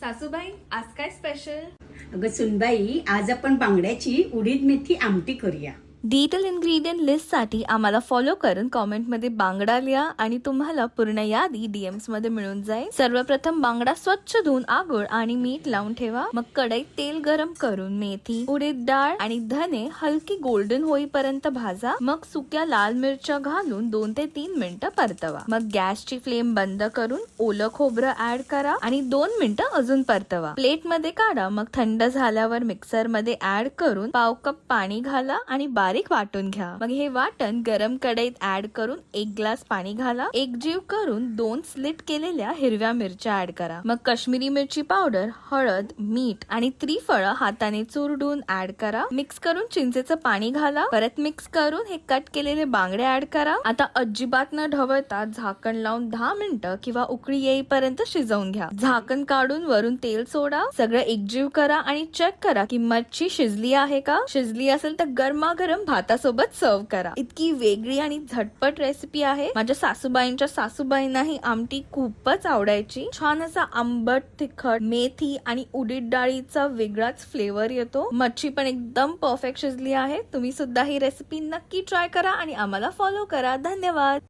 सासूबाई आज काय स्पेशल? अगं सुनबाई, आज आपण बांगड्याची उडीद मेथी आमटी करूया. डिटेल इन्ग्रेडियंट लिस्ट साठी आम्हाला फॉलो करून कमेंट मध्ये बांगडा लिहा आणि तुम्हाला पूर्ण यादी डीएम्स मध्ये मिळून जाईल. सर्वप्रथम बांगडा स्वच्छ धुवून आगोळ आणि मीठ लावून ठेवा. मग कढईत तेल गरम करून मेथी, उडीद डाळ आणि धने हलकी गोल्डन होईपर्यंत भाजा. मग सुक्या लाल मिरच्या घालून 2 ते 3 मिनिटं परतवा. मग गॅसची फ्लेम बंद करून ओलं खोबरं ऍड करा आणि 2 मिनिटं अजून परतवा. प्लेट मध्ये काढा. मग थंड झाल्यावर मिक्सर मध्ये ऍड करून पाव कप पाणी घाला आणि बारीक वाटून घ्या. मग हे वाटण गरम कढईत ऍड करून 1 ग्लास पाणी घाला. एकजीव करून 2 स्लिट केलेल्या हिरव्या मिरच्या ऍड करा. मग काश्मीरी मिरची पावडर, हळद, मीठ आणि त्रिफळं हाताने चुरडून ऍड करा. मिक्स करून चिंचेचं पाणी घाला. परत मिक्स करून हे कट केलेले बांगडे ऍड करा. आता अजिबात न ढवळता झाकण लावून 10 मिनिटं किंवा उकळी येईपर्यंत शिजवून घ्या. झाकण काढून वरून तेल सोडा. सगळं एकजीव करा आणि चेक करा की मच्छी शिजली आहे का. शिजली असेल तर गरमागरम भातासोबत सर्व करा. इतकी वेगळी आणि झटपट रेसिपी आहे. माझ्या सासूबाईंच्या सासूबाईंना ही आमटी खूपच आवडायची. छान असा आंबट, तिखट, मेथी आणि उडीद डाळीचा वेगळाच फ्लेवर येतो. मच्छी पण एकदम परफेक्ट शिजली आहे. तुम्ही सुद्धा ही रेसिपी नक्की ट्राय करा आणि आम्हाला फॉलो करा. धन्यवाद.